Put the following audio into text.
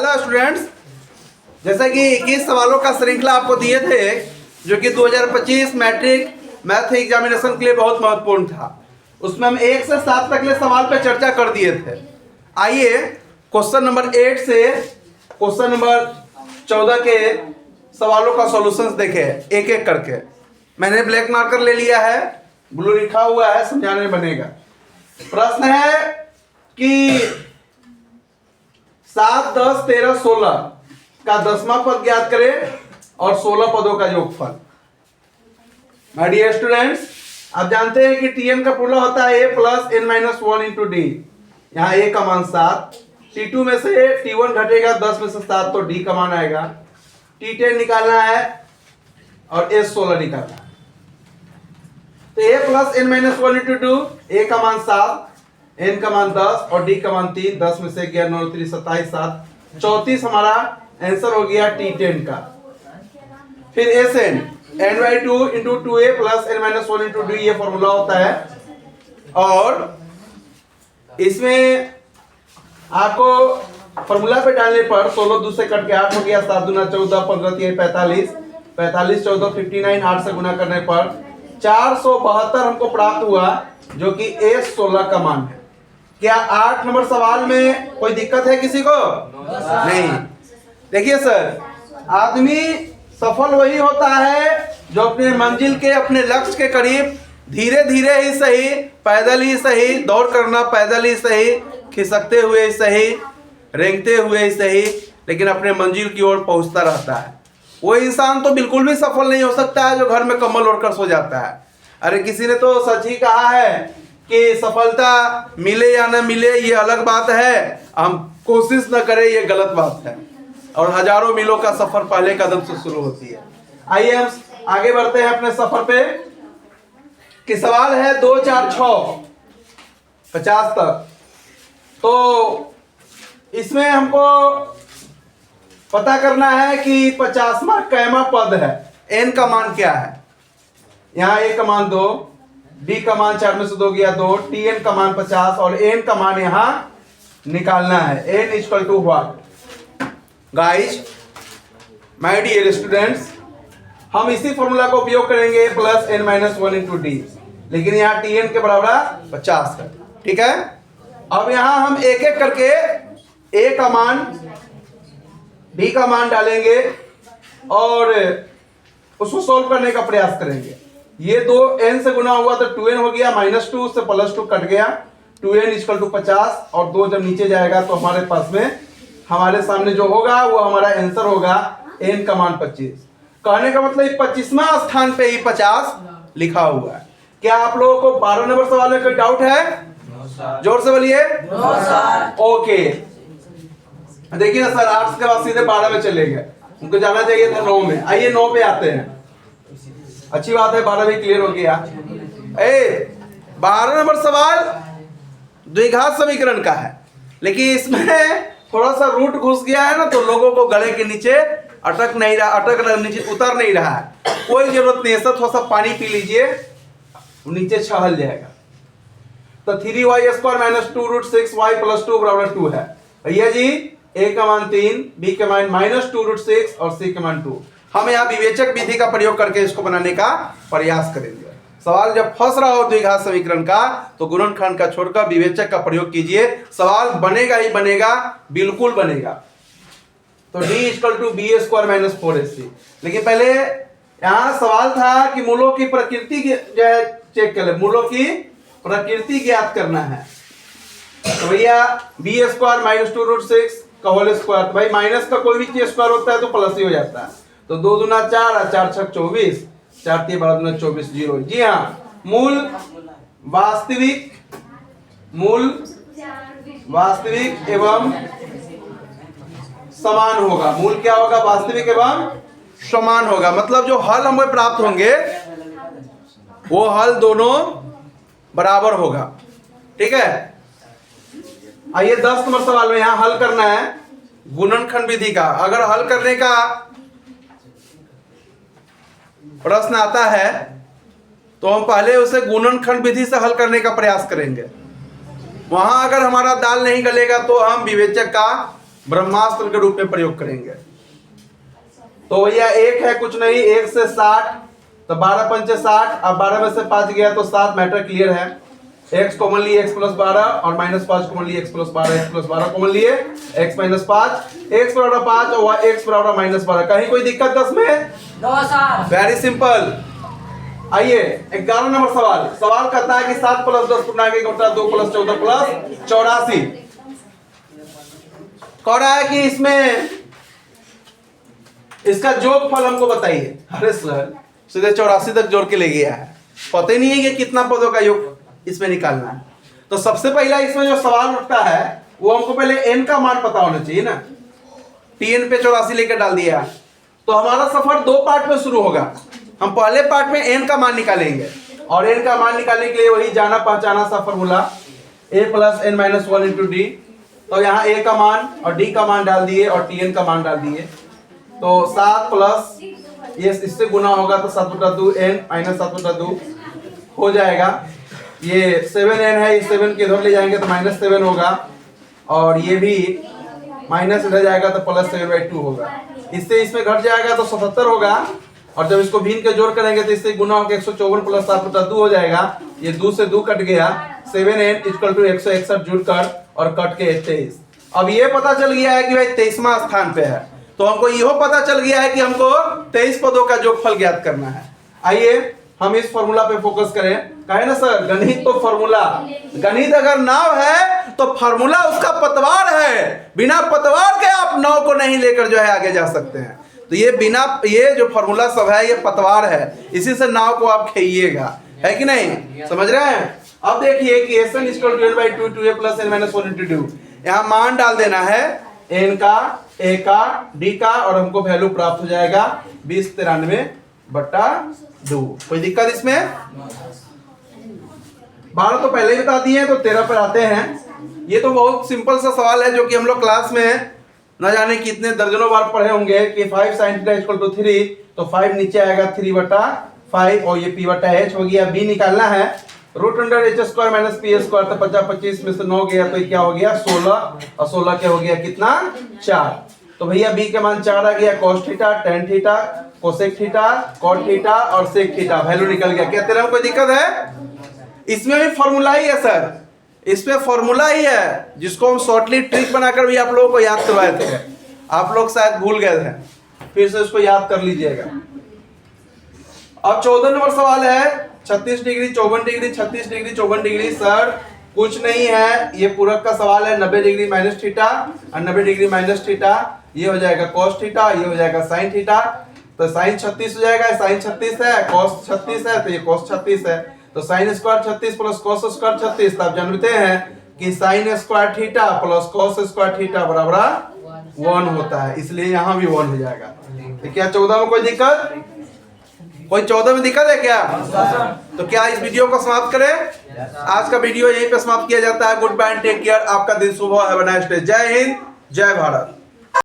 Hello students, जैसा कि 21 सवालों का श्रृंखला आपको दिए थे जो कि 2025 मैट्रिक मैथ एग्जामिनेशन के लिए बहुत महत्वपूर्ण था। उसमें हम 1 से 7 तक के सवाल पर चर्चा कर दिए थे। आइए क्वेश्चन नंबर 8 से क्वेश्चन नंबर 14 के सवालों का सॉल्यूशंस देखें एक एक करके। मैंने ब्लैक मार्कर ले लिया है, ब्लू लिखा हुआ है, समझाने में बनेगा। प्रश्न है कि 7, 10, 13, 16 का 10वां पद ज्ञात करें और 16 पदों का योगफल। माय डियर स्टूडेंट्स, आप जानते हैं कि Tn का फॉर्मूला होता है a plus n minus 1 into D. यहाँ a का मान 7, T2 में से T1 घटेगा 10 में से 7 तो d का मान आएगा। T10 निकालना है और S16 निकालना है। तो a plus n minus 1 into 2, a का मान 7, n का मान 10 और d का मान 3। 10 में से 11, 9, 3, 27, 7, 34 हमारा आंसर हो गया T10 का। फिर Sn n/2 into 2a plus n minus 1 into d, ये फॉर्मूला होता है। और इसमें आपको फॉर्मूला पे डालने पर 16 2 से कट के 8 हो गया, 7 दूना 14, 15 3 45, 45 14 59, 8 से गुना करने पर 472 हमको प्राप्त हुआ, जो कि S16 का मान है। क्या 8 नंबर सवाल में कोई दिक्कत है किसी को? नहीं। देखिए सर, आदमी सफल वही होता है जो अपने मंजिल के, अपने लक्ष्य के करीब धीरे धीरे ही सही, पैदल ही सही, दौड़ करना पैदल ही सही, खिसकते हुए ही सही, रेंगते हुए ही सही, लेकिन अपने मंजिल की ओर पहुंचता रहता है। वो इंसान तो बिल्कुल भी सफल नहीं हो सकता है जो घर में कम्बल ओढ़कर सो जाता है। अरे किसी ने तो सच ही कहा है कि सफलता मिले या न मिले ये अलग बात है, हम कोशिश न करें ये गलत बात है। और हजारों मीलों का सफर पहले कदम से शुरू होती है। आइए हम आगे बढ़ते हैं अपने सफर पे। कि सवाल है 2, 4, 6, 50 तक। तो इसमें हमको पता करना है कि 50वां कैमा पद है, n का मान क्या है। यहाँ a का मान 2, d का मान 4 में से 2 गया 2, Tn का मान 50 और n का मान यहाँ निकालना है। n equal to what? Guys, my dear students, हम इसी फॉर्मूला का उपयोग करेंगे प्लस n माइनस 1 इंटू डी, लेकिन यहाँ Tn के बराबर 50 है। ठीक है, अब यहाँ हम एक एक करके a का मान, b का मान डालेंगे और उसको सोल्व करने का प्रयास करेंगे। ये 2 n से गुना हुआ तो 2n हो गया, -2 से +2 कट गया, 2n इक्वल टू 50 और 2 जब नीचे जाएगा तो हमारे पास में, हमारे सामने जो होगा वो हमारा आंसर होगा n का मान 25। कहने का मतलब 25वां स्थान पे ही 50 लिखा हुआ है। क्या आप लोगों को 12 नंबर सवाल में कोई डाउट है? जोर से बोलिए। ओके, देखिए सर, 8 के बाद सीधे 12 में चले गए, उनको जाना चाहिए था 9 में। आइए 9 पे आते हैं। अच्छी बात है, 12 भी क्लियर हो गया। 12 नंबर सवाल द्विघात समीकरण का है, लेकिन इसमें थोड़ा सा रूट घुस गया है ना, तो लोगों को गले के नीचे अटक नीचे उतर नहीं रहा है। कोई जरूरत नहीं है सर, थोड़ा सा पानी पी लीजिए, नीचे छहल जाएगा। तो 3y² minus 2 root 6y plus 2 बराबर 2 है। भैया जी, a का मान 3, b का मान -2 रूट 6 और c का मान 2। हम यहाँ विवेचक विधि का प्रयोग करके इसको बनाने का प्रयास करेंगे। सवाल जब फंस रहा हो द्विघात समीकरण का, तो गुणनखंड का छोड़कर विवेचक का प्रयोग कीजिए, सवाल बनेगा ही बनेगा, बिल्कुल बनेगा। तो d equal to b² minus 4ac। लेकिन पहले यहाँ सवाल था कि मूलों की प्रकृति जो है चेक कर ले, मूलों की प्रकृति ज्ञात करना है। तो भैया b² माइनस 2 रूट 6 का होल स्क्वायर, तो भाई माइनस का कोई भी चीज स्क्वायर होता है तो प्लस ही हो जाता है। तो 2 दूना 4 और 4 6 24, 4 3 12 दूना 24, 0। जी हाँ, मूल वास्तविक एवं समान होगा। मूल क्या होगा? वास्तविक एवं समान होगा। मतलब जो हल हमें प्राप्त होंगे वो हल दोनों बराबर होगा। ठीक है, आइए 10 नंबर सवाल में यहां हल करना है गुणनखंड विधि का। अगर हल करने का प्रश्न आता है तो हम पहले उसे गुणनखंड विधि से हल करने का प्रयास करेंगे। वहां अगर हमारा दाल नहीं गलेगा तो हम विवेचक का ब्रह्मास्त्र के रूप में प्रयोग करेंगे। तो भैया 1 है कुछ नहीं, 1 से 60, तो 12 पंचे 60, अब 12 में से 5 गया तो 7, मैटर क्लियर है। x कॉमन लिए x प्लस 12 और माइनस 5 कॉमन लिए x plus 12, x plus 12 common लिए x माइनस 5, x बराबर 5 और x बराबर माइनस 12। कहीं कोई दिक्कत दस में? No sir. Very simple. आइए 11 नंबर सवाल। सवाल कहता है कि 7 प्लस 10 पूर्णांक 1 बटा 2 प्लस 14 प्लस 84। कह रहा है कि इसमें इसका जोगफल हमको बताइए। अरे सर सीधे 84 तक जोड़ के ले गया है, पता ही नहीं है कि कितना पदों का योग इसमें निकालना है। तो सबसे पहला इसमें जो सवाल उठता है वो हमको पहले n का मान पता होना चाहिए ना। tn पे 84 लेकर डाल दिया, तो हमारा सफर 2 पार्ट में शुरू होगा। हम पहले पार्ट में n का मान निकालेंगे और n का मान निकालने के लिए वही जाना पहचाना सा formula a plus n minus 1 into D. तो यहाँ a का मान और d का मान डाल दिए और tn का मान डाल दिए। तो 7 प्लस ये इससे गुना होगा तो 7 बटा 2 n माइनस 7 बटा 2 हो जाएगा। ये 7n है, इस 7 के इधर ले जाएंगे तो माइनस 7 होगा और ये भी माइनस इधर जाएगा तो प्लस 7/2 होगा। इससे इसमें घट जाएगा तो 77 होगा और जब इसको भिन्न के जोड़ करेंगे तो इससे गुना होकर 154 प्लस 7 बटा 2 हो जाएगा। ये 2 से 2 कट गया, 7n इक्वल टू 161 जुड़कर और कट के 23। अब ये पता चल गया है कि भाई 23वां स्थान पे है, तो हमको यह पता चल गया है कि हमको 23 पदों का जोगफल ज्ञात करना है। आइए हम इस फॉर्मूला पे फोकस करें। कहे ना सर गणित तो फॉर्मूला, गणित अगर नाव है तो फॉर्मूला उसका पतवार है, बिना पतवार के आप नाव को नहीं लेकर जो है आगे जा सकते हैं। तो ये जो फॉर्मूला सब है ये पतवार है, इसी से नाव को आप खेइएगा, है कि नहीं? समझ रहे हैं? अब देखिए कि SN equal to n/2 2a plus n minus 1 into 2। यहाँ मान डाल देना है n का, a का, d का और हमको वैल्यू प्राप्त हो जाएगा 2093/2। कोई दिक्कत इसमें? 12 तो पहले ही बता दिए, तो 13 पर आते हैं। ये तो बहुत सिंपल सा सवाल है जो कि हम लोग क्लास में न जाने कितने दर्जनों बार पढ़े होंगे कि 5 sin θ इक्वल टू 3, तो 5 नीचे आएगा 3/5 और ये p/h हो गया। b निकालना है, √h² माइनस p² तो 50 में से 9 गया तो क्या हो गया 16 और 16 क्या हो गया कितना 4। तो भैया b का मान 4 आ गया। cos θ, tan θ, cosec θ, cot θ और sec θ वैल्यू निकल गया। क्या तेरा कोई दिक्कत है? इसमें भी फॉर्मूला ही है सर, इसमें फॉर्मूला ही है जिसको हम शॉर्टली ट्रिक बनाकर भी आप लोगों को याद करवाए थे। आप लोग शायद भूल गए थे, फिर से उसको याद कर लीजिएगा। अब 14 नंबर सवाल है 36 degree 54 degree 36 degree 54 degree. Sir कुछ नहीं है, ये पूरक का सवाल है। 90 डिग्री माइनस थीटा और 90 डिग्री माइनस थीटा, ये हो जाएगा cos थीटा, ये हो जाएगा sin थीटा। तो sin 36 हो जाएगा, sin 36 है, cos 36 है तो ये cos 36 है। तो sin square 36 plus cos square 36, तो आप जानते हैं कि sin square theta plus cos square theta बराबर 1 होता है, इसलिए यहाँ भी 1 हो जाएगा। तो क्या 14 में कोई दिक्कत? कोई 14 में दिक्कत है क्या? तो क्या इस वीडियो को समाप्त करें? आज का वीडियो यहीं पे समाप्त किया जाता है। गुड बाय, टेक केयर, आपका दिन शुभ हो, हैव अ नाइस डे। जय हिंद, जय भारत।